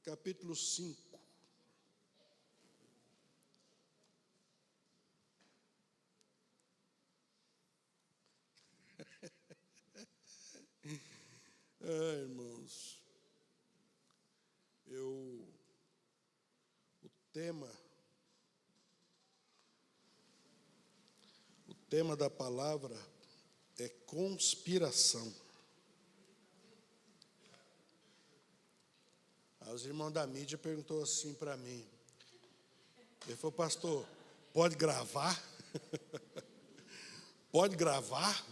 capítulo 5. Irmãos, o tema da palavra é conspiração. Aí os irmãos da mídia perguntou assim para mim. Ele falou: pastor, pode gravar? Pode gravar?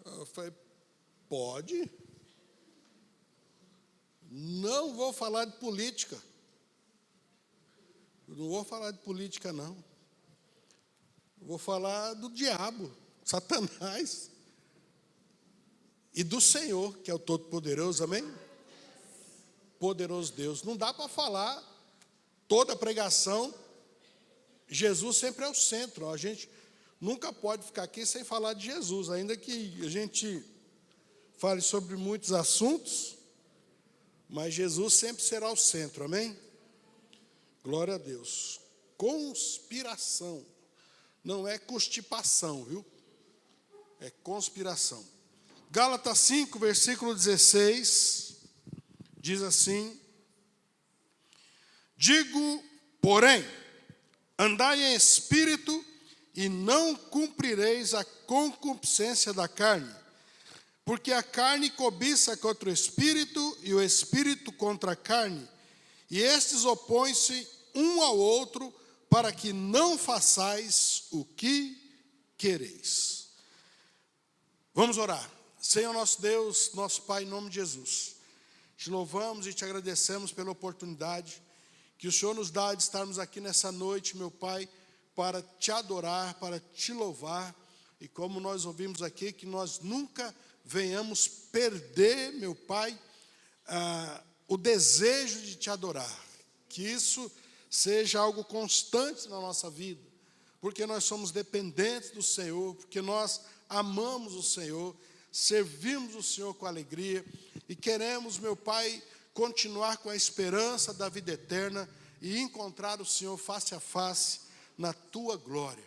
Eu falei: pode. Não vou falar de política. Não vou falar de política, não. Vou falar do diabo, Satanás, e do Senhor, que é o Todo-Poderoso, amém? Poderoso Deus. Não dá para falar toda a pregação. Jesus sempre é o centro. A gente nunca pode ficar aqui sem falar de Jesus, ainda que a gente fale sobre muitos assuntos, mas Jesus sempre será o centro, amém? Glória a Deus. Conspiração. Não é constipação, viu? É conspiração. Gálatas 5, versículo 16, diz assim: digo, porém, andai em espírito e não cumprireis a concupiscência da carne, porque a carne cobiça contra o espírito e o espírito contra a carne, e estes opõem-se um ao outro, para que não façais o que quereis. Vamos orar. Senhor nosso Deus, nosso Pai, em nome de Jesus, te louvamos e te agradecemos pela oportunidade que o Senhor nos dá de estarmos aqui nessa noite, meu Pai, para te adorar, para te louvar, e como nós ouvimos aqui, que nós nunca venhamos perder, meu Pai, o desejo de te adorar, que isso seja algo constante na nossa vida, porque nós somos dependentes do Senhor, porque nós amamos o Senhor, servimos o Senhor com alegria, e queremos, meu Pai, continuar com a esperança da vida eterna e encontrar o Senhor face a face na tua glória.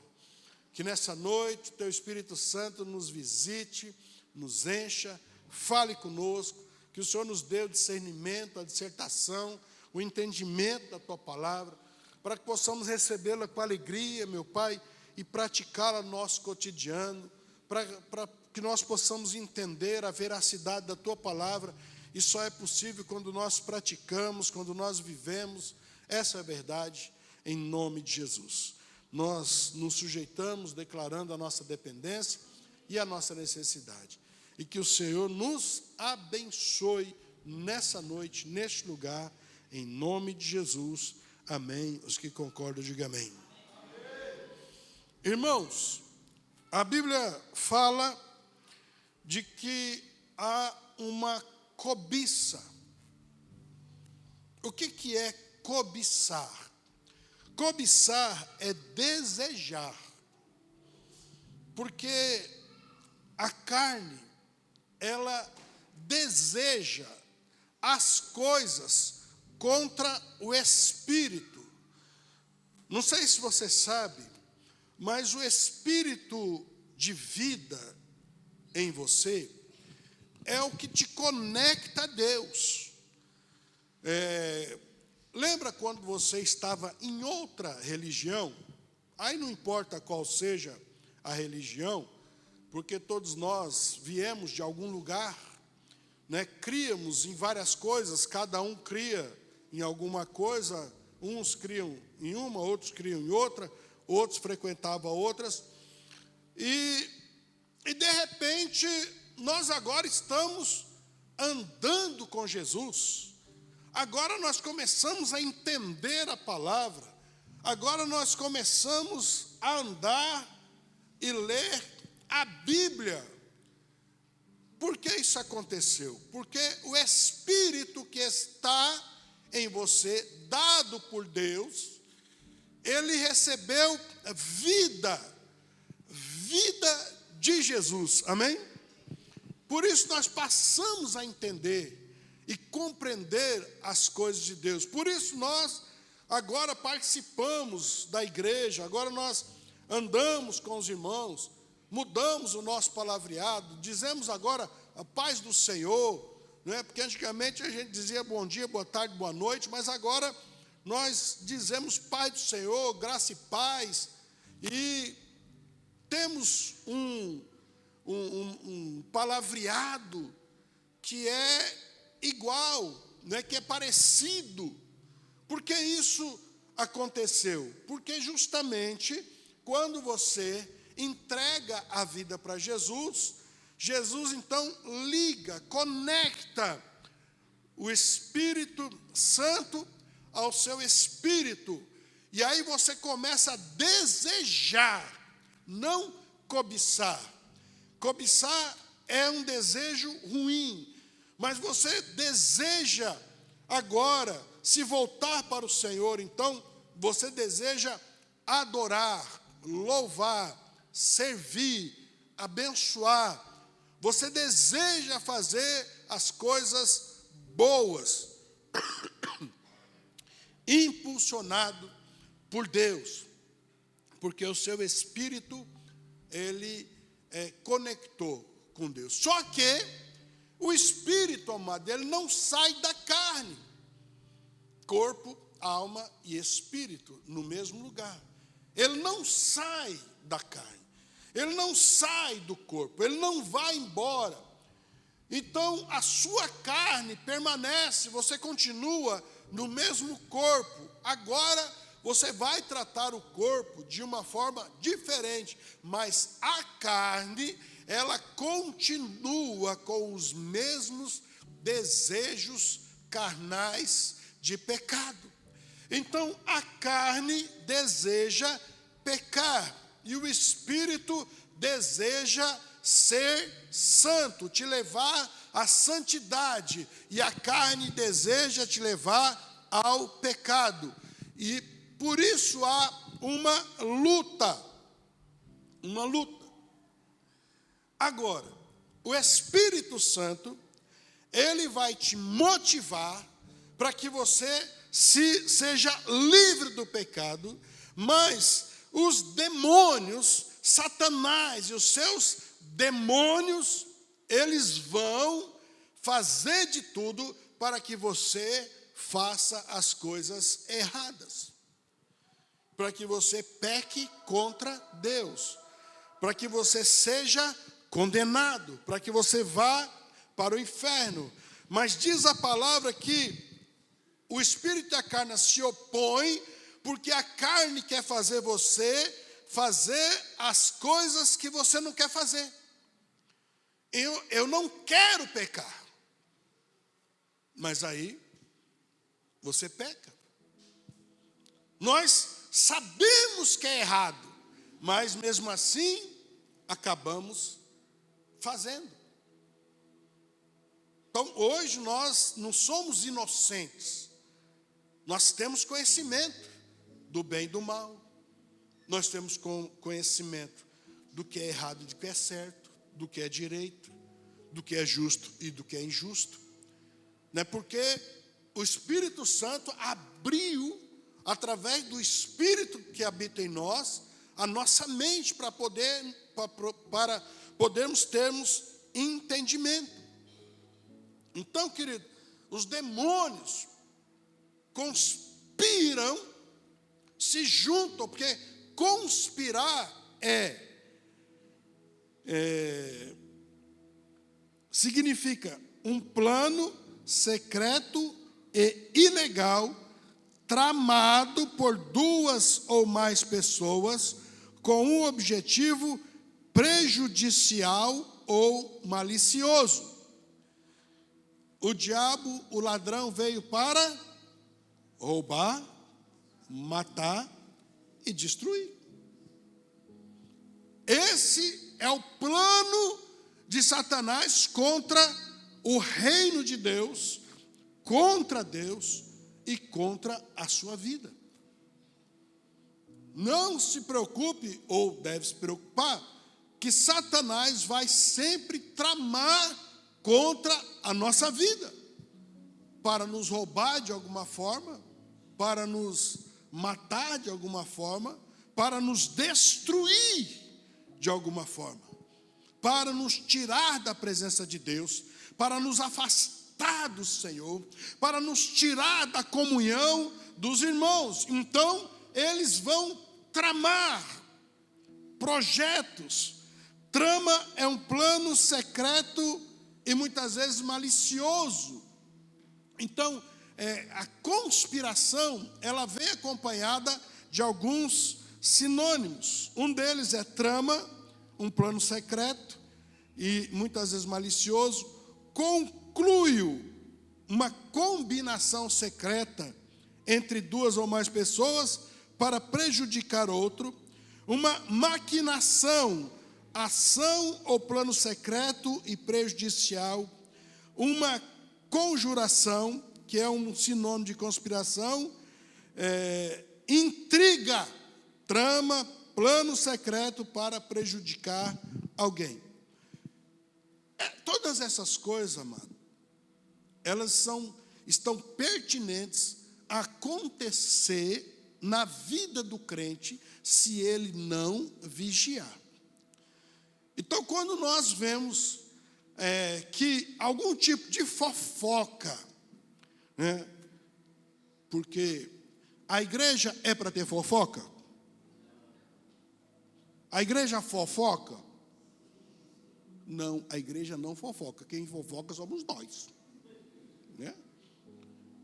Que nessa noite o teu Espírito Santo nos visite, nos encha, fale conosco, que o Senhor nos dê o discernimento, a dissertação, o entendimento da tua palavra, para que possamos recebê-la com alegria, meu Pai, e praticá-la no nosso cotidiano, para que nós possamos entender a veracidade da tua palavra. E só é possível quando nós praticamos, quando nós vivemos essa é a verdade, em nome de Jesus. Nós nos sujeitamos declarando a nossa dependência e a nossa necessidade. E que o Senhor nos abençoe nessa noite, neste lugar, em nome de Jesus. Amém. Os que concordam, digam amém. Irmãos, a Bíblia fala de que há uma cobiça. O que é cobiçar? Cobiçar é desejar. Porque a carne, ela deseja as coisas contra o espírito. Não sei se você sabe, mas o espírito de vida em você é o que te conecta a Deus. Lembra quando você estava em outra religião? Aí não importa qual seja a religião, porque todos nós viemos de algum lugar, né? Criamos em várias coisas, cada um cria em alguma coisa, uns criam em uma, outros criam em outra, outros frequentavam outras, e de repente nós agora estamos andando com Jesus. Agora nós começamos a entender a palavra, agora nós começamos a andar e ler a Bíblia. Por que isso aconteceu? Porque o Espírito que está em você, dado por Deus, ele recebeu vida de Jesus, amém? Por isso nós passamos a entender e compreender as coisas de Deus. Por isso nós agora participamos da igreja, agora nós andamos com os irmãos, mudamos o nosso palavreado, dizemos agora a paz do Senhor, não é? Porque antigamente a gente dizia bom dia, boa tarde, boa noite, mas agora nós dizemos paz do Senhor, graça e paz, e temos um palavreado que é igual, né, que é parecido. Por que isso aconteceu? Porque justamente quando você entrega a vida para Jesus, Jesus então liga, conecta o Espírito Santo ao seu espírito, e aí você começa a desejar, não cobiçar. Cobiçar é um desejo ruim, mas você deseja agora se voltar para o Senhor, então você deseja adorar, louvar, servir, abençoar, você deseja fazer as coisas boas, impulsionado por Deus, porque o seu espírito, ele conectou com Deus. Só que o espírito, amado, ele não sai da carne. Corpo, alma e espírito no mesmo lugar. Ele não sai da carne. Ele não sai do corpo, ele não vai embora. Então, a sua carne permanece, você continua no mesmo corpo. Agora, você vai tratar o corpo de uma forma diferente, mas a carne, ela continua com os mesmos desejos carnais de pecado. Então, a carne deseja pecar, e o Espírito deseja ser santo, te levar à santidade, e a carne deseja te levar ao pecado. E por isso há uma luta. Agora, o Espírito Santo, ele vai te motivar para que você seja livre do pecado, mas os demônios, Satanás e os seus demônios, eles vão fazer de tudo para que você faça as coisas erradas, para que você peque contra Deus, para que você seja condenado, para que você vá para o inferno. Mas diz a palavra que o espírito e a carne se opõem, porque a carne quer fazer você fazer as coisas que você não quer fazer. Eu não quero pecar, mas aí você peca. Nós sabemos que é errado, mas mesmo assim acabamos fazendo. Então hoje nós não somos inocentes, nós temos conhecimento do bem e do mal, nós temos conhecimento do que é errado e do que é certo, do que é direito, do que é justo e do que é injusto, né? Porque o Espírito Santo abriu, através do Espírito que habita em nós, a nossa mente para podermos termos entendimento. Então, querido, os demônios conspiram, se juntam, porque conspirar significa um plano secreto e ilegal, tramado por duas ou mais pessoas, com um objetivo prejudicial ou malicioso. O diabo, o ladrão, veio para roubar, matar e destruir. Esse é o plano de Satanás contra o reino de Deus, contra Deus e contra a sua vida. Não se preocupe, ou deve se preocupar, que Satanás vai sempre tramar contra a nossa vida. para nos roubar de alguma forma, para nos matar de alguma forma, para nos destruir de alguma forma, para nos tirar da presença de Deus, para nos afastar do Senhor, para nos tirar da comunhão dos irmãos. Então, eles vão tramar projetos. Trama é um plano secreto e muitas vezes malicioso. Então, a conspiração, ela vem acompanhada de alguns sinônimos. Um deles é trama, um plano secreto e muitas vezes malicioso. Conclui uma combinação secreta entre duas ou mais pessoas para prejudicar outro. Uma maquinação, ação ou plano secreto e prejudicial. Uma conjuração, que é um sinônimo de conspiração. Intriga, trama, plano secreto para prejudicar alguém. Todas essas coisas, amado, elas estão pertinentes a acontecer na vida do crente se ele não vigiar. Então, quando nós vemos que algum tipo de fofoca, né, porque a igreja é para ter fofoca? A igreja fofoca? Não, a igreja não fofoca. Quem fofoca somos nós, né?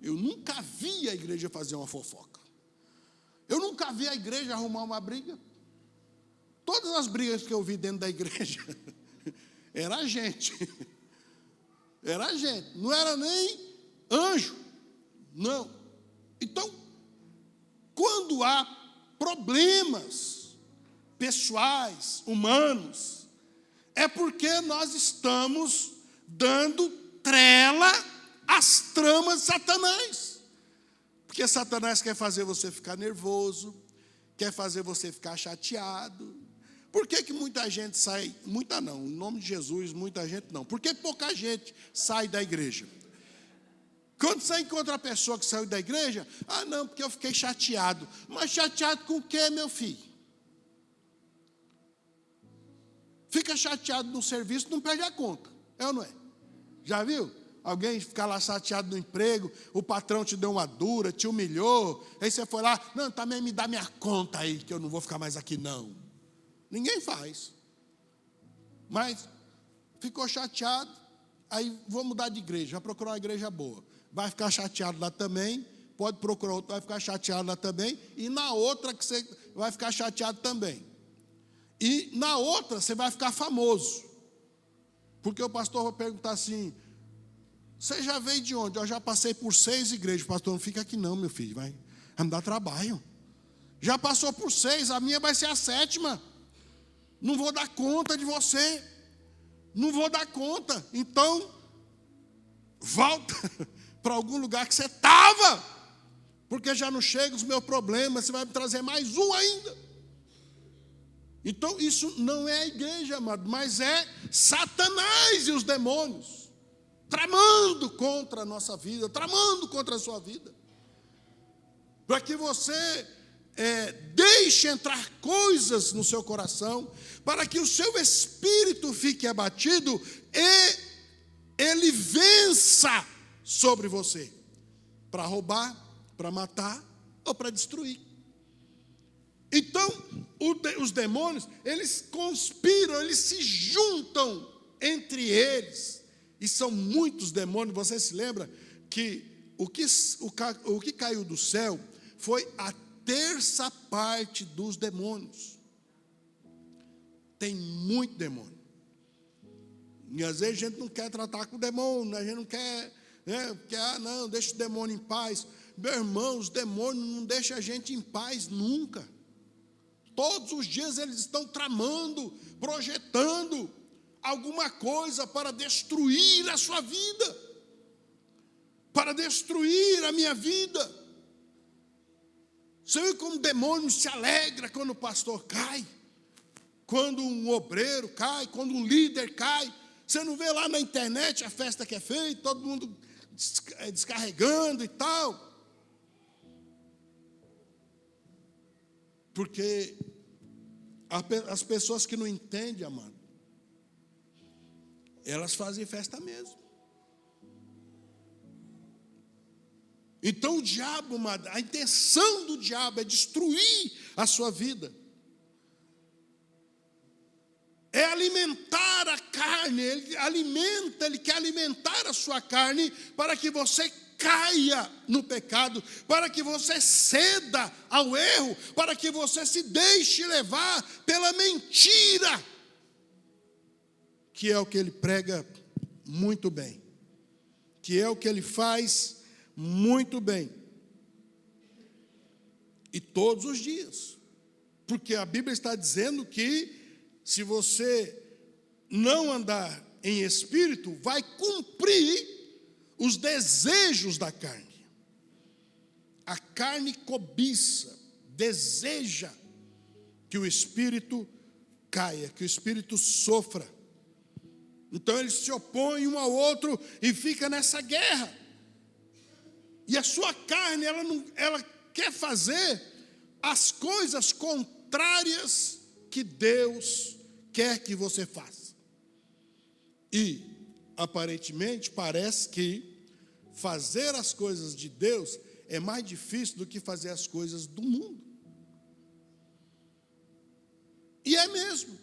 Eu nunca vi a igreja fazer uma fofoca. Eu nunca vi a igreja arrumar uma briga. Todas as brigas que eu vi dentro da igreja era a gente. Era a gente. Não era nem anjo. Não. Então, quando há problemas pessoais, humanos, é porque nós estamos dando trela às tramas de Satanás. Porque Satanás quer fazer você ficar nervoso, quer fazer você ficar chateado. Por que muita gente sai? Muita não, em nome de Jesus, muita gente não. Por que pouca gente sai da igreja? Quando você encontra a pessoa que saiu da igreja, não, porque eu fiquei chateado. Mas chateado com o quê, meu filho? Fica chateado no serviço, não perde a conta. É ou não é? Já viu? Alguém ficar lá chateado no emprego, o patrão te deu uma dura, te humilhou, aí você foi lá, não, também me dá minha conta aí, que eu não vou ficar mais aqui não. Ninguém faz. Mas ficou chateado, aí vou mudar de igreja, vai procurar uma igreja boa. Vai ficar chateado lá também, pode procurar outra, vai ficar chateado lá também, e na outra que você vai ficar chateado também. E na outra você vai ficar famoso. Porque o pastor vai perguntar assim, você já veio de onde? Eu já passei por 6 igrejas. Pastor, não fica aqui não, meu filho, vai me dar trabalho. Já passou por 6, a minha vai ser a 7ª. Não vou dar conta de você. Não vou dar conta. Então, volta para algum lugar que você estava. Porque já não chega os meus problemas, você vai me trazer mais um ainda. Então, isso não é a igreja, amado, mas é Satanás e os demônios tramando contra a nossa vida, tramando contra a sua vida, para que você deixe entrar coisas no seu coração, para que o seu espírito fique abatido e ele vença sobre você, para roubar, para matar ou para destruir. Então, os demônios, eles conspiram, eles se juntam entre eles. E são muitos demônios. Você se lembra que o que caiu do céu foi a 1/3 dos demônios. Tem muito demônio. E às vezes a gente não quer tratar com o demônio, a gente não quer, né? Porque, não, deixa o demônio em paz. Meu irmão, os demônios não deixam a gente em paz nunca. Todos os dias eles estão tramando, projetando alguma coisa para destruir a sua vida, para destruir a minha vida. Você vê como o demônio se alegra quando o pastor cai, quando um obreiro cai, quando um líder cai. Você não vê lá na internet a festa que é feita, todo mundo descarregando e tal. Porque as pessoas que não entendem, amado, elas fazem festa mesmo. Então o diabo, amado, a intenção do diabo é destruir a sua vida. É alimentar a carne, ele quer alimentar a sua carne para que você caia no pecado, para que você ceda ao erro, para que você se deixe levar pela mentira, que é o que ele prega muito bem, que é o que ele faz muito bem, e todos os dias, porque a Bíblia está dizendo que se você não andar em espírito, vai cumprir os desejos da carne. A carne cobiça, deseja que o espírito caia, que o espírito sofra. Então eles se opõem um ao outro e fica nessa guerra. E a sua carne, ela quer fazer as coisas contrárias que Deus quer que você faça. E, aparentemente, parece que fazer as coisas de Deus é mais difícil do que fazer as coisas do mundo. E é mesmo.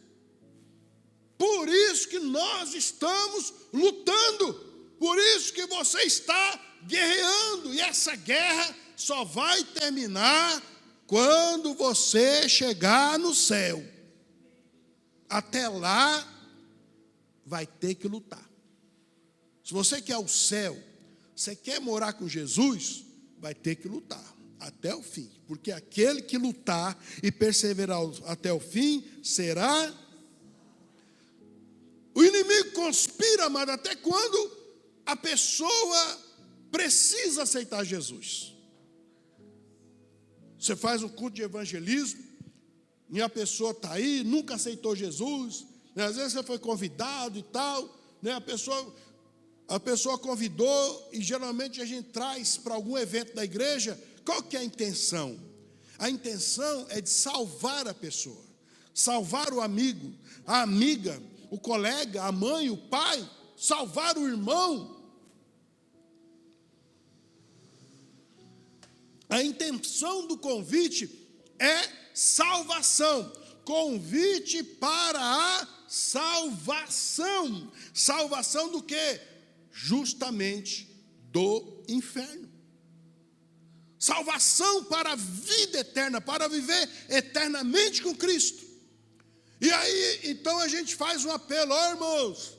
Por isso que nós estamos lutando. Por isso que você está guerreando. E essa guerra só vai terminar quando você chegar no céu. Até lá, vai ter que lutar. Se você quer o céu, você quer morar com Jesus, vai ter que lutar até o fim. Porque aquele que lutar e perseverar até o fim, será. O inimigo conspira, amado, até quando a pessoa precisa aceitar Jesus. Você faz um culto de evangelismo, e a pessoa está aí, nunca aceitou Jesus, né? Às vezes você foi convidado e tal, né? A pessoa convidou, e geralmente a gente traz para algum evento da igreja. Qual que é a intenção? A intenção é de salvar a pessoa, salvar o amigo, a amiga, o colega, a mãe, o pai, salvar o irmão. A intenção do convite é salvação, convite para a salvação. Salvação do quê? Justamente do inferno. Salvação para a vida eterna, para viver eternamente com Cristo. E aí, então a gente faz um apelo, irmãos,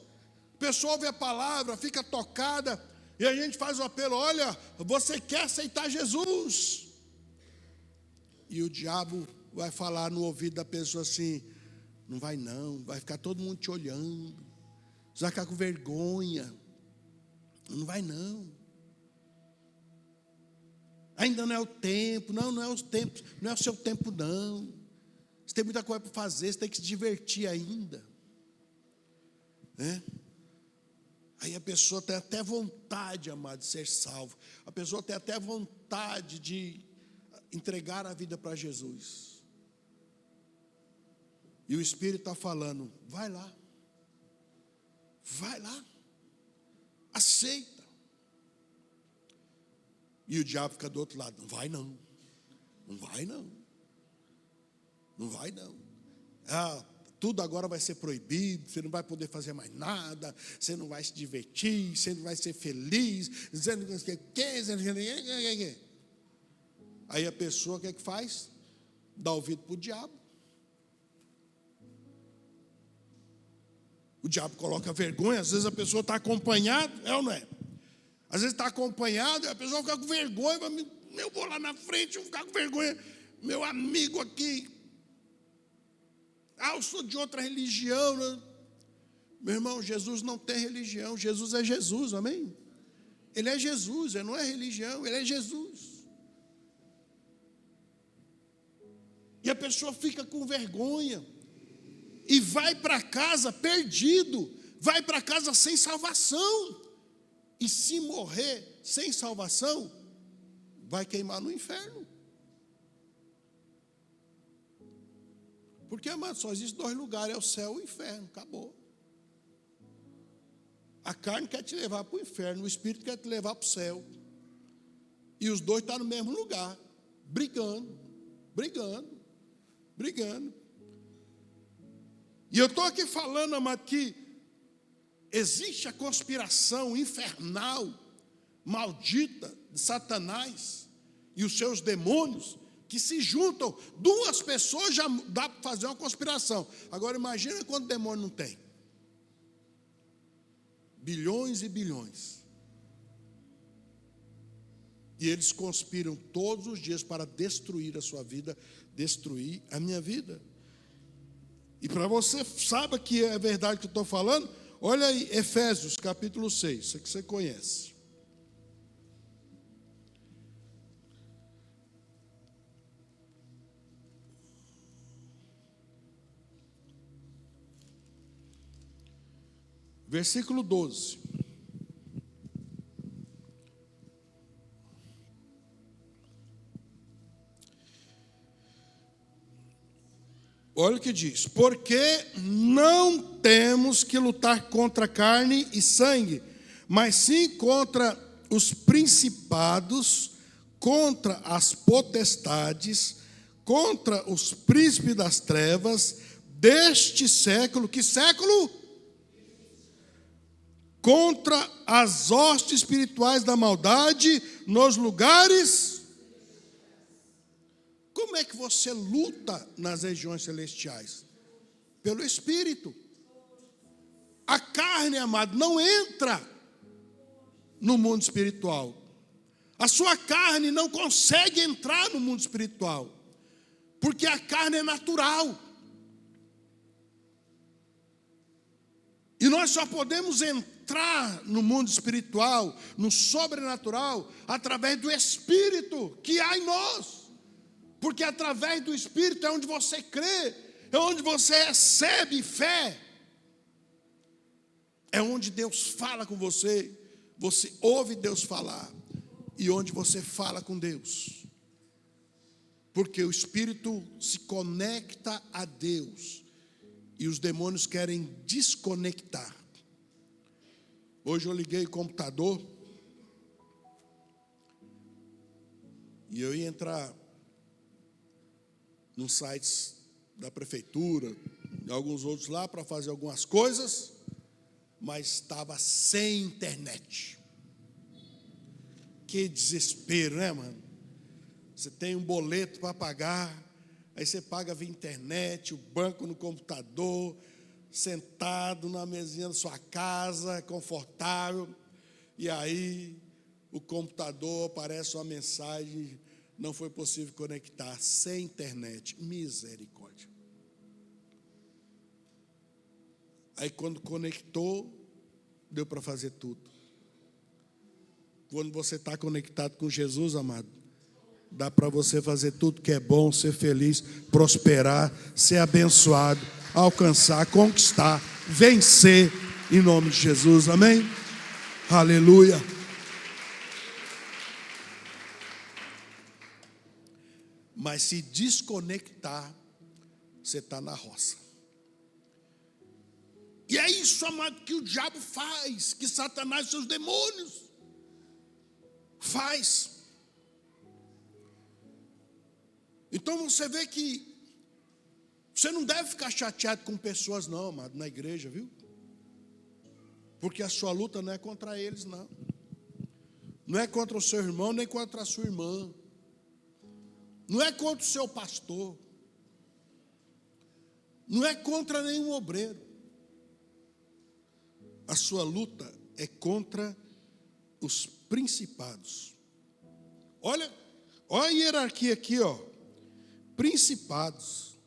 a pessoa ouve a palavra, fica tocada, e a gente faz um apelo, olha, você quer aceitar Jesus? E o diabo vai falar no ouvido da pessoa assim, não vai não, vai ficar todo mundo te olhando, você vai ficar com vergonha, não vai não, ainda não é o tempo, não é o tempo, não é o seu tempo não, você tem muita coisa para fazer, você tem que se divertir ainda, né? Aí a pessoa tem até vontade, amado, de ser salvo, a pessoa tem até vontade de entregar a vida para Jesus. E o Espírito está falando, vai lá, aceita. E o diabo fica do outro lado, não vai não, tudo agora vai ser proibido, você não vai poder fazer mais nada, você não vai se divertir, você não vai ser feliz, dizendo que. Aí a pessoa, o que é que faz? Dá ouvido para o diabo. O diabo coloca vergonha, às vezes a pessoa está acompanhada, é ou não é? Às vezes está acompanhada, a pessoa fica com vergonha, eu vou lá na frente, eu vou ficar com vergonha, meu amigo aqui, eu sou de outra religião, né? Meu irmão, Jesus não tem religião, Jesus é Jesus, amém? Ele é Jesus, ele não é religião, ele é Jesus. E a pessoa fica com vergonha, e vai para casa perdido, vai para casa sem salvação. e se morrer sem salvação, vai queimar no inferno. Porque, amado, só existem 2 lugares, é o céu e o inferno, acabou. A carne quer te levar para o inferno, o espírito quer te levar para o céu. E os 2 estão no mesmo lugar, brigando. E eu estou aqui falando, amado, que existe a conspiração infernal, maldita de Satanás e os seus demônios, que se juntam. 2 pessoas já dá para fazer uma conspiração. Agora imagina quanto demônio não tem. Bilhões e bilhões. E eles conspiram todos os dias para destruir a sua vida, destruir a minha vida. E para você saber que é verdade que eu estou falando, olha aí, Efésios capítulo 6, isso que você conhece. Versículo 12. Olha o que diz: porque não temos que lutar contra carne e sangue, mas sim contra os principados, contra as potestades, contra os príncipes das trevas deste século. Que século? Contra as hostes espirituais da maldade nos lugares. Como é que você luta nas regiões celestiais? Pelo Espírito. A carne, amado, não entra no mundo espiritual. A sua carne não consegue entrar no mundo espiritual, porque a carne é natural. E nós só podemos entrar no mundo espiritual, no sobrenatural, através do Espírito que há em nós. Porque através do Espírito é onde você crê, é onde você recebe fé. É onde Deus fala com você, você ouve Deus falar, e onde você fala com Deus. Porque o Espírito se conecta a Deus, e os demônios querem desconectar. Hoje eu liguei o computador, e eu ia entrar nos sites da prefeitura, e alguns outros lá, para fazer algumas coisas, mas estava sem internet. Que desespero, né, mano? Você tem um boleto para pagar, aí você paga via internet, o banco no computador, sentado na mesinha da sua casa, confortável, e aí o computador aparece uma mensagem: não foi possível conectar, sem internet. Misericórdia. Aí quando conectou, deu para fazer tudo. Quando você está conectado com Jesus, amado, dá para você fazer tudo que é bom, ser feliz, prosperar, ser abençoado, alcançar, conquistar, vencer, em nome de Jesus, amém? Aleluia. Mas se desconectar, você está na roça. E é isso, amado, que o diabo faz, que Satanás e seus demônios faz. Então você vê que você não deve ficar chateado com pessoas não, amado, na igreja, viu? Porque a sua luta não é contra eles, não. Não é contra o seu irmão, nem contra a sua irmã. Não é contra o seu pastor. Não é contra nenhum obreiro. A sua luta é contra os principados. Olha a hierarquia aqui, ó. Principados,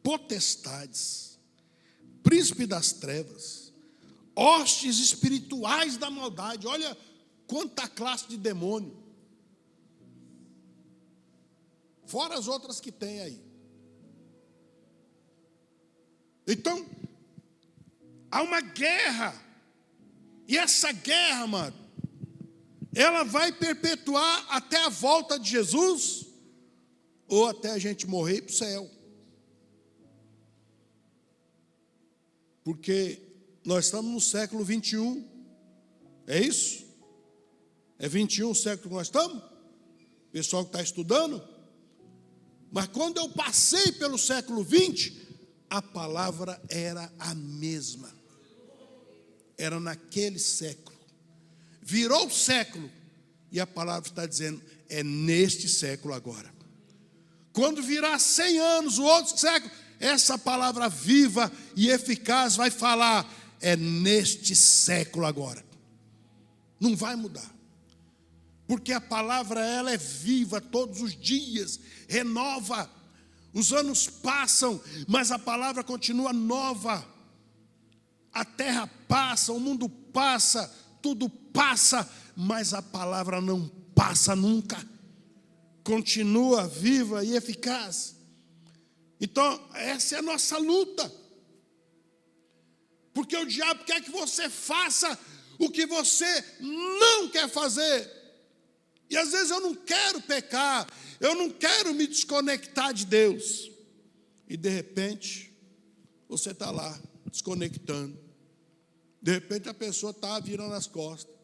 potestades, príncipe das trevas, hostes espirituais da maldade. Olha quanta classe de demônio. Fora as outras que tem aí. Então, há uma guerra E essa guerra, amado, ela vai perpetuar até a volta de Jesus, ou até a gente morrer e ir para o céu. Porque nós estamos no século 21, é isso? É 21 o século que nós estamos? Pessoal que está estudando? Mas quando eu passei pelo século 20, a palavra era a mesma. Era naquele século. Virou o século, e a palavra está dizendo, é neste século agora. Quando virar 100 anos, o outro século, essa palavra viva e eficaz vai falar, é neste século agora. Não vai mudar. Porque a palavra, ela é viva todos os dias, renova. Os anos passam, mas a palavra continua nova. A terra passa, o mundo passa, tudo passa, mas a palavra não passa nunca. Continua viva e eficaz. Então, essa é a nossa luta. Porque o diabo quer que você faça o que você não quer fazer. E às vezes eu não quero pecar, eu não quero me desconectar de Deus. E de repente, você está lá, desconectando. De repente a pessoa está virando as costas.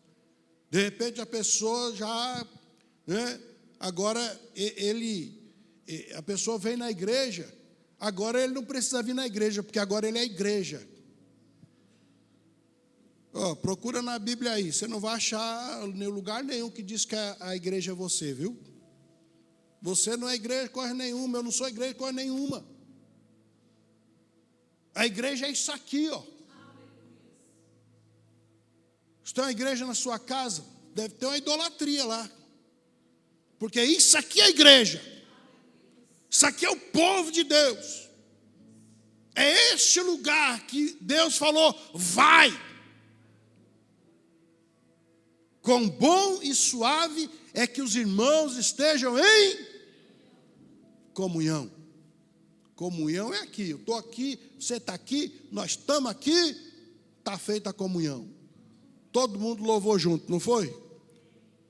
De repente a pessoa já, agora a pessoa vem na igreja, agora ele não precisa vir na igreja, porque agora ele é a igreja. Procura na Bíblia aí, você não vai achar em lugar nenhum que diz que a igreja é você, viu? Você não é igreja coisa nenhuma, eu não sou igreja coisa nenhuma. A igreja é isso aqui, ó. Se tem uma igreja na sua casa, deve ter uma idolatria lá. Porque isso aqui é a igreja. Isso aqui é o povo de Deus. É este lugar que Deus falou, vai. Quão bom e suave é que os irmãos estejam em comunhão. Comunhão é aqui, eu estou aqui, você está aqui, nós estamos aqui, está feita a comunhão. Todo mundo louvou junto, não foi?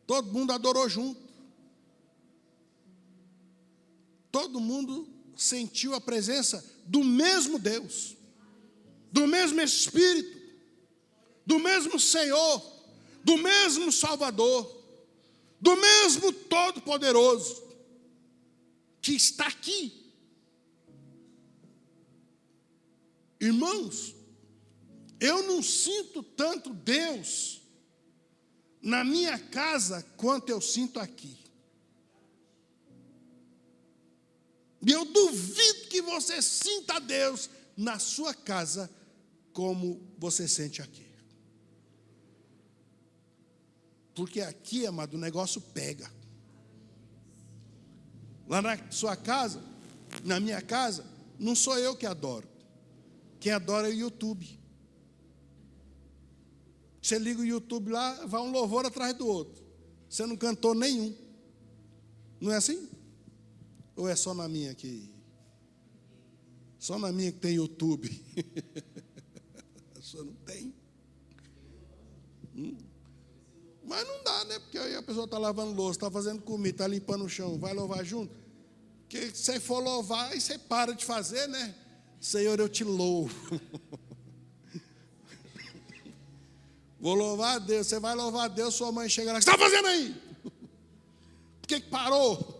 Todo mundo adorou junto. Todo mundo sentiu a presença do mesmo Deus, do mesmo Espírito, do mesmo Senhor, do mesmo Salvador, do mesmo Todo-Poderoso, que está aqui. Irmãos, eu não sinto tanto Deus na minha casa quanto eu sinto aqui. E eu duvido que você sinta Deus na sua casa como você sente aqui. Porque aqui, amado, o negócio pega. Lá na sua casa, na minha casa, não sou eu que adoro. Quem adora é o YouTube. Você liga o YouTube lá, vai um louvor atrás do outro. Você não cantou nenhum. Não é assim? Ou é só na minha que... Só na minha que tem YouTube. Só não tem. Mas não dá, né? Porque aí a pessoa está lavando louça, está fazendo comida, está limpando o chão, vai louvar junto. Porque se você for louvar, aí você para de fazer, né? Senhor, eu te louvo. Vou louvar a Deus. Você vai louvar a Deus, sua mãe chega lá. O que você está fazendo aí? Por que parou?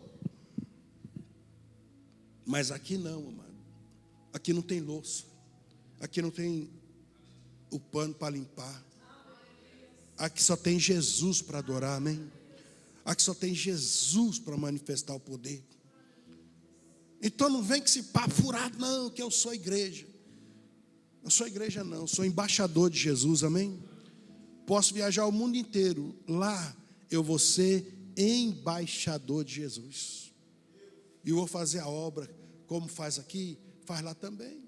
Mas aqui não, amado. Aqui não tem louça. Aqui não tem o pano para limpar. Aqui só tem Jesus para adorar, amém? Aqui só tem Jesus para manifestar o poder. Então não vem com esse papo furado, não, que eu sou igreja. Eu sou igreja não, eu sou embaixador de Jesus, amém? Posso viajar o mundo inteiro, lá eu vou ser embaixador de Jesus. E eu vou fazer a obra, como faz aqui, faz lá também.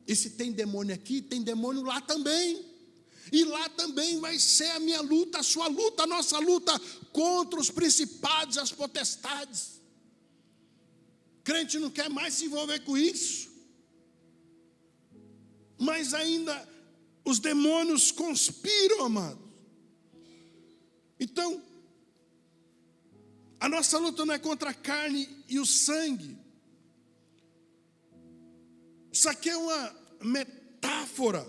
E se tem demônio aqui, tem demônio lá também. E lá também vai ser a minha luta, a sua luta, a nossa luta contra os principados e as potestades. Crente não quer mais se envolver com isso. Mas ainda Os demônios conspiram, amados. Então, a nossa luta não é contra a carne e o sangue. Isso aqui é uma metáfora.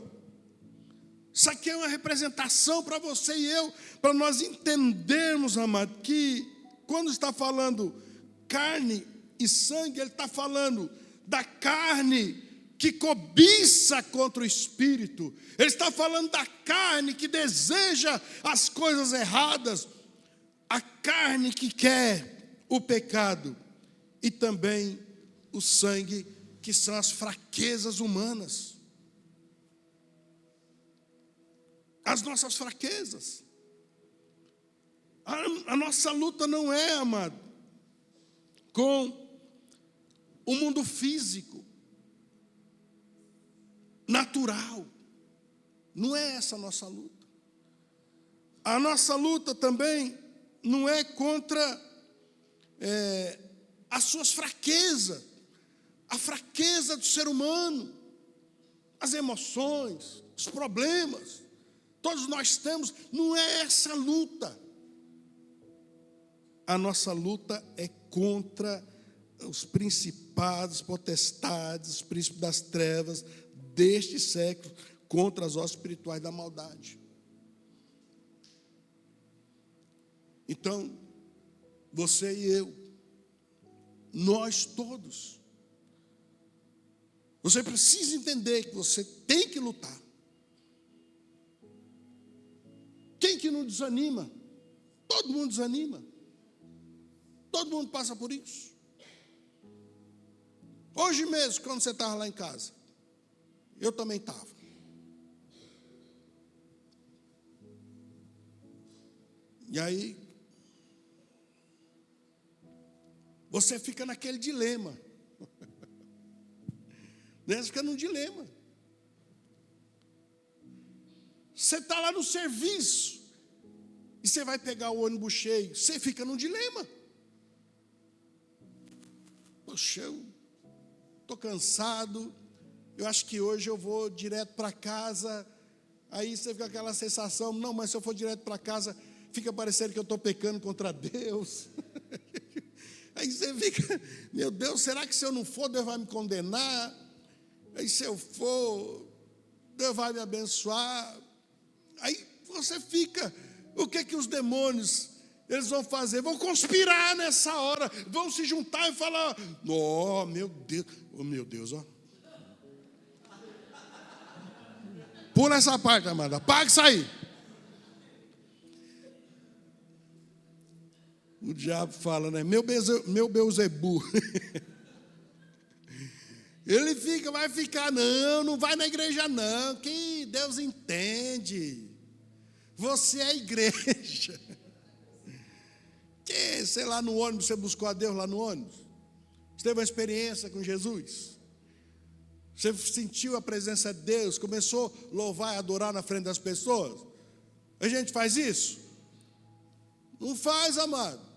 Isso aqui é uma representação para você e eu, para nós entendermos, amado, que quando está falando carne e sangue, ele está falando da carne que cobiça contra o espírito. Ele está falando da carne que deseja as coisas erradas, a carne que quer o pecado, e também o sangue, que são as fraquezas humanas. As nossas fraquezas. A nossa luta não é, amado, com o mundo físico, natural. Não é essa a nossa luta. A nossa luta também não é contra as suas fraquezas, a fraqueza do ser humano, as emoções, os problemas. Todos nós temos, não é essa a luta. A nossa luta é contra os principados, potestades, os príncipes das trevas deste século, contra as hostes espirituais da maldade. Então, você e eu, nós todos, você precisa entender que você tem que lutar. Quem que não desanima? Todo mundo desanima. Todo mundo passa por isso. Hoje mesmo, quando você estava lá em casa, eu também estava. E aí, você fica naquele dilema. Você fica num dilema. Você está lá no serviço e você vai pegar o ônibus cheio. Você fica num dilema. Poxa, eu estou cansado. Eu acho que hoje eu vou direto para casa. Aí você fica com aquela sensação, não, mas se eu for direto para casa, fica parecendo que eu estou pecando contra Deus. Aí você fica, meu Deus, será que se eu não for, Deus vai me condenar? Aí se eu for, Deus vai me abençoar. Aí você fica, o que que os demônios, eles vão fazer? Vão conspirar nessa hora, vão se juntar e falar, oh meu Deus, ó. Pula essa parte, Amanda, apaga isso aí. O diabo fala, né? Meu Beuzebu. Ele vai ficar, não vai na igreja não, que Deus entende. Você é a igreja. Que, sei lá, no ônibus, você buscou a Deus lá no ônibus? Você teve uma experiência com Jesus? Você sentiu a presença de Deus? Começou a louvar e adorar na frente das pessoas? A gente faz isso? Não faz, amado.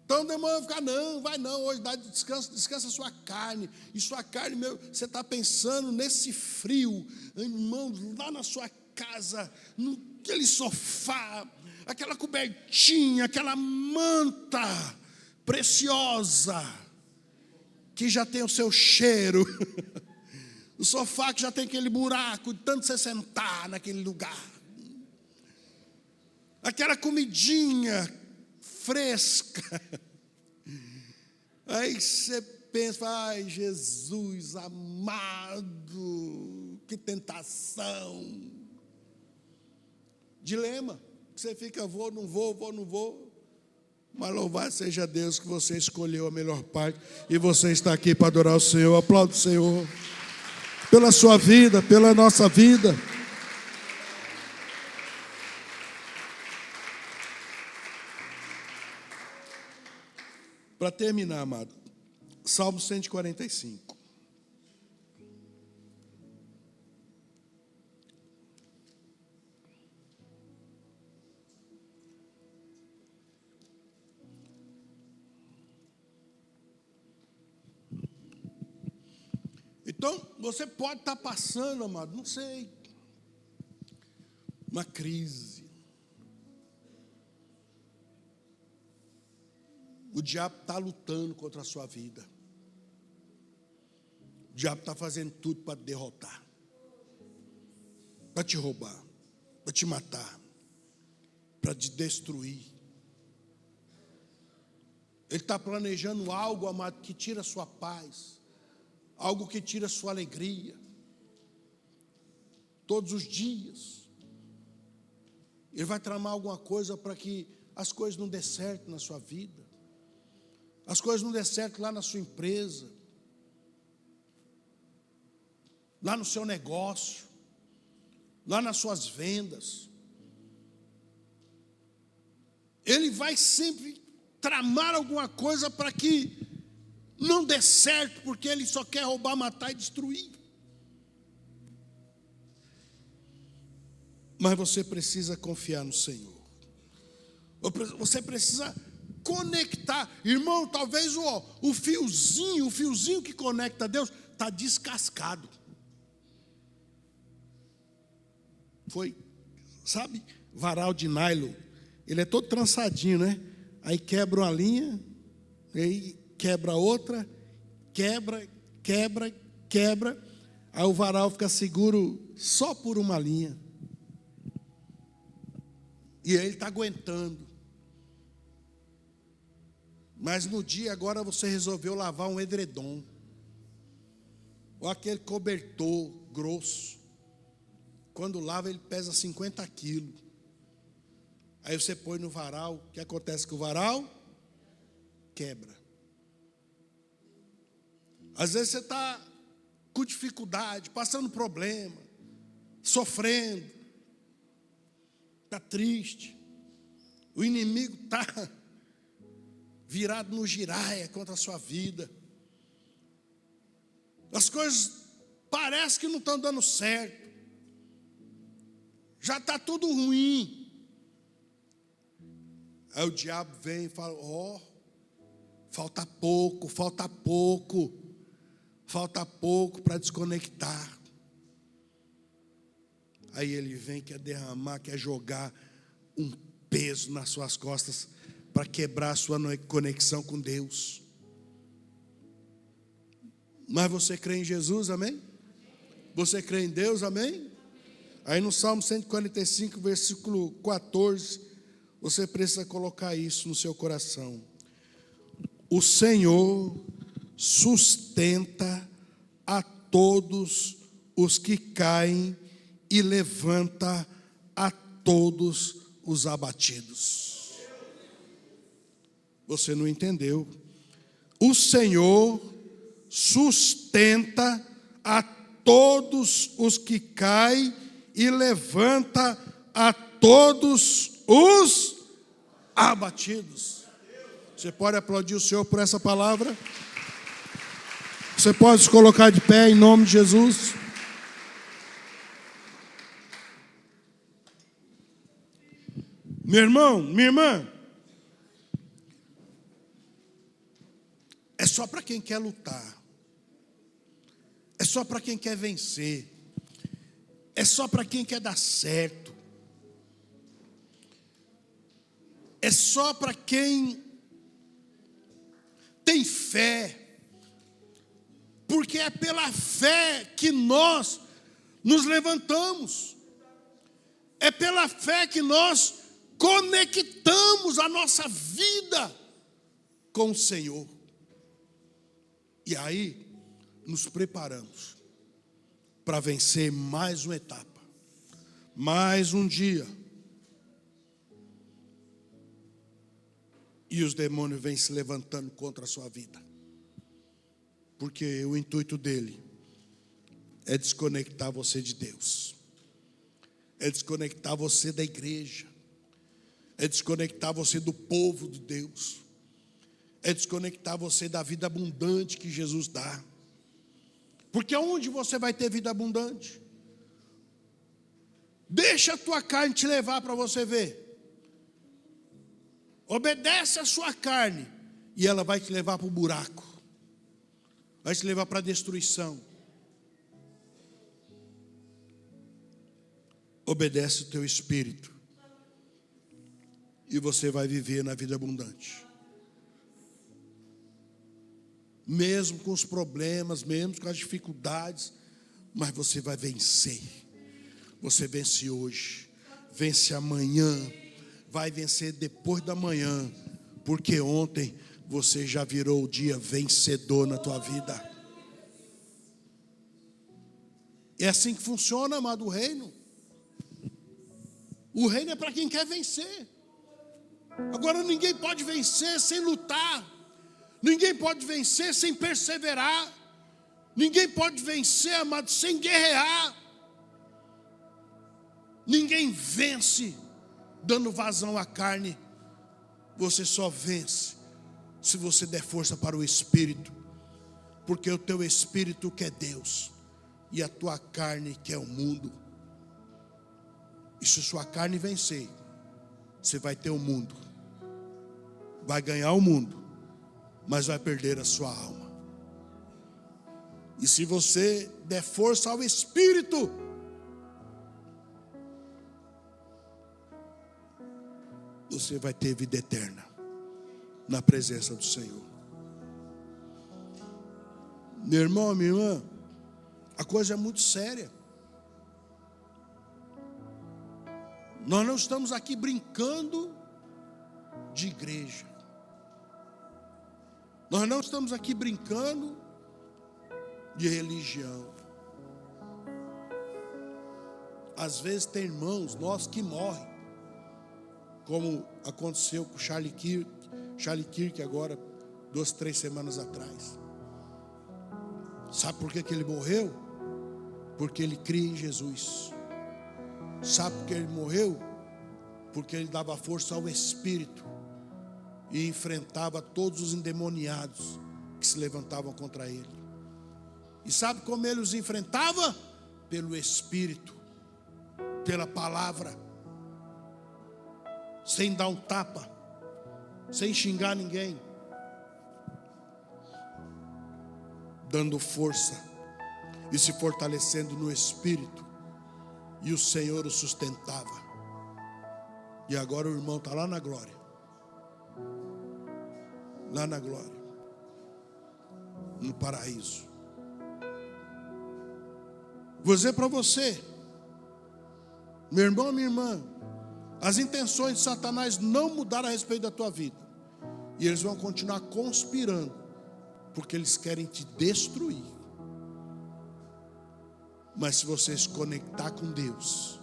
Então o demônio vai ficar, não, vai não, hoje dá descansa a sua carne. E sua carne, você está pensando nesse frio, irmãos, lá na sua casa, naquele sofá, aquela cobertinha, aquela manta preciosa, que já tem o seu cheiro. O sofá que já tem aquele buraco, de tanto você sentar naquele lugar. Aquela comidinha fresca. Aí você pensa, ai Jesus amado, que tentação. Dilema, você fica, vou, não vou. Mas louvado seja Deus que você escolheu a melhor parte e você está aqui para adorar o Senhor. Aplauda o Senhor pela sua vida, pela nossa vida. Para terminar, amado, Salmo 145. Então, você pode estar passando, amado, não sei, uma crise. O diabo está lutando contra a sua vida. O diabo está fazendo tudo para te derrotar, para te roubar, para te matar, para te destruir. Ele está planejando algo, amado, que tira a sua paz, algo que tira a sua alegria. Todos os dias. Ele vai tramar alguma coisa para que as coisas não dê certo na sua vida. As coisas não dê certo lá na sua empresa, lá no seu negócio, lá nas suas vendas. Ele vai sempre tramar alguma coisa para que não dê certo, porque ele só quer roubar, matar e destruir. Mas você precisa confiar no Senhor. Você precisa conectar. Irmão, talvez o fiozinho que conecta a Deus está descascado. Foi, sabe, varal de nylon. Ele é todo trançadinho, né? Aí quebra uma linha, aí quebra outra, quebra. Aí o varal fica seguro só por uma linha. E aí ele está aguentando. Mas no dia agora você resolveu lavar um edredom, ou aquele cobertor grosso. Quando lava ele pesa 50 quilos. Aí você põe no varal. O que acontece com o varal? Quebra. Às vezes você está com dificuldade, passando problema, sofrendo, está triste. O inimigo está virado no giraia contra a sua vida. As coisas parecem que não estão dando certo. Já está tudo ruim. Aí o diabo vem e fala: falta pouco para desconectar. Aí ele vem, quer derramar, quer jogar um peso nas suas costas para quebrar a sua conexão com Deus. Mas você crê em Jesus, amém? Você crê em Deus, amém? Aí no Salmo 145, versículo 14, você precisa colocar isso no seu coração. O Senhor sustenta a todos os que caem e levanta a todos os abatidos. Você não entendeu? O Senhor sustenta a todos os que caem e levanta a todos os abatidos. Você pode aplaudir o Senhor por essa palavra? Você pode se colocar de pé em nome de Jesus? Meu irmão, minha irmã, é só para quem quer lutar, é só para quem quer vencer, é só para quem quer dar certo, é só para quem tem fé, porque é pela fé que nós nos levantamos, é pela fé que nós conectamos a nossa vida com o Senhor. E aí, nos preparamos para vencer mais uma etapa, mais um dia. E os demônios vêm se levantando contra a sua vida. Porque o intuito dele é desconectar você de Deus. É desconectar você da igreja. É desconectar você do povo de Deus. É desconectar você da vida abundante que Jesus dá. Porque onde você vai ter vida abundante? Deixa a tua carne te levar para você ver. Obedece a sua carne e ela vai te levar para o buraco. Vai te levar para a destruição. obedece o teu espírito. E você vai viver na vida abundante. Mesmo com os problemas, mesmo com as dificuldades, mas você vai vencer. Você vence hoje, vence amanhã, vai vencer depois da manhã, porque ontem você já virou o dia vencedor na tua vida. É assim que funciona, amado, o reino. O reino é para quem quer vencer. Agora ninguém pode vencer sem lutar. Ninguém pode vencer sem perseverar. Ninguém pode vencer, amado, sem guerrear. Ninguém vence dando vazão à carne. Você só vence se você der força para o Espírito. Porque o teu Espírito quer Deus e a tua carne quer o mundo. E se sua carne vencer, você vai ter o mundo. Vai ganhar o mundo, mas vai perder a sua alma. E se você der força ao Espírito, você vai ter vida eterna na presença do Senhor. Meu irmão, minha irmã, a coisa é muito séria. Nós não estamos aqui brincando de igreja. Nós não estamos aqui brincando de religião. Às vezes tem irmãos nossos que morrem, como aconteceu com Charlie Kirk agora, 2, 3 semanas atrás. Sabe por que ele morreu? Porque ele cria em Jesus. Sabe por que ele morreu? Porque ele dava força ao Espírito e enfrentava todos os endemoniados que se levantavam contra ele. E sabe como ele os enfrentava? Pelo Espírito, pela palavra, sem dar um tapa, sem xingar ninguém, dando força e se fortalecendo no Espírito. E o Senhor o sustentava. E agora o irmão está lá na glória. Lá na glória. No paraíso. Vou dizer para você, meu irmão, minha irmã, as intenções de Satanás não mudaram a respeito da tua vida. E eles vão continuar conspirando, porque eles querem te destruir. Mas se você se conectar com Deus,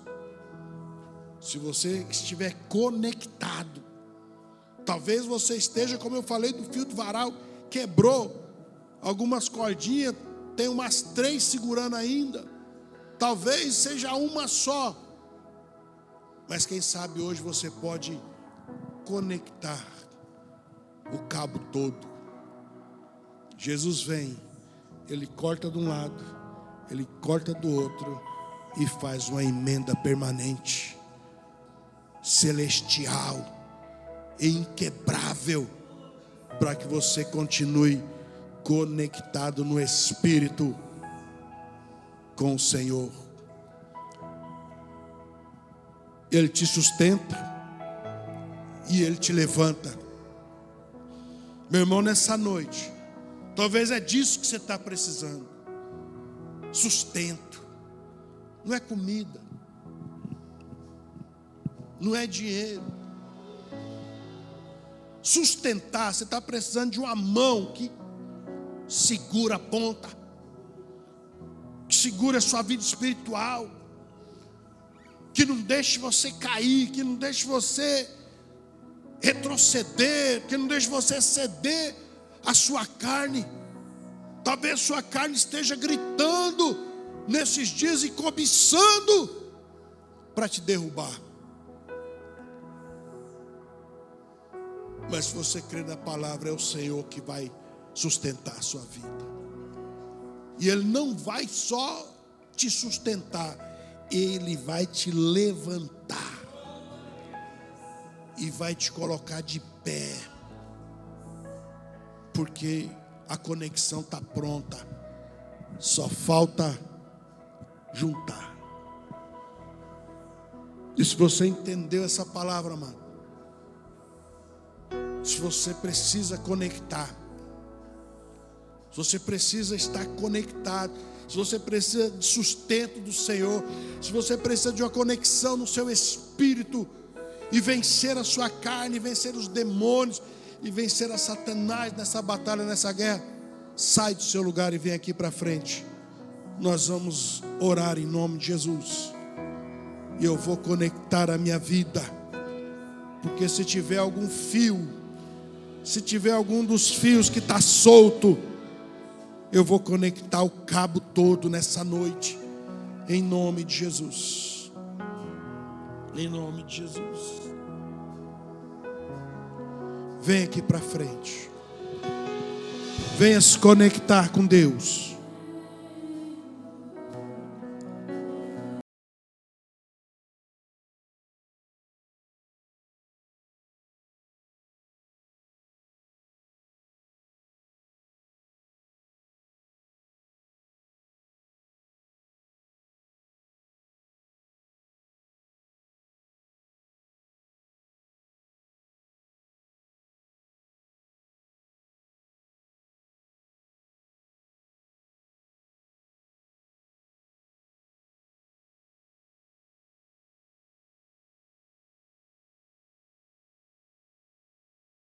se você estiver conectado, talvez você esteja, como eu falei, do fio do varal, quebrou algumas cordinhas, tem umas 3 segurando ainda, talvez seja uma só, mas quem sabe hoje você pode conectar o cabo todo. Jesus vem, Ele corta de um lado, Ele corta do outro e faz uma emenda permanente, celestial e inquebrável, para que você continue conectado no Espírito com o Senhor. Ele te sustenta e Ele te levanta. Meu irmão, nessa noite, talvez é disso que você está precisando. Sustento. Não é comida, não é dinheiro. Sustentar, você está precisando de uma mão que segura a ponta, que segura a sua vida espiritual, que não deixe você cair, que não deixe você retroceder, que não deixe você ceder à sua carne. Talvez sua carne esteja gritando nesses dias e cobiçando para te derrubar. Mas se você crê na palavra, é o Senhor que vai sustentar a sua vida. E Ele não vai só te sustentar, Ele vai te levantar e vai te colocar de pé, porque a conexão está pronta, só falta juntar. E se você entendeu essa palavra, mano, se você precisa conectar, se você precisa estar conectado, se você precisa de sustento do Senhor, se você precisa de uma conexão no seu espírito, e vencer a sua carne, vencer os demônios, e vencer a Satanás nessa batalha, nessa guerra, sai do seu lugar e vem aqui para frente. Nós vamos orar em nome de Jesus. E eu vou conectar a minha vida. Porque se tiver algum fio, se tiver algum dos fios que está solto, eu vou conectar o cabo todo nessa noite. Em nome de Jesus. Em nome de Jesus. Vem aqui para frente. Venha se conectar com Deus.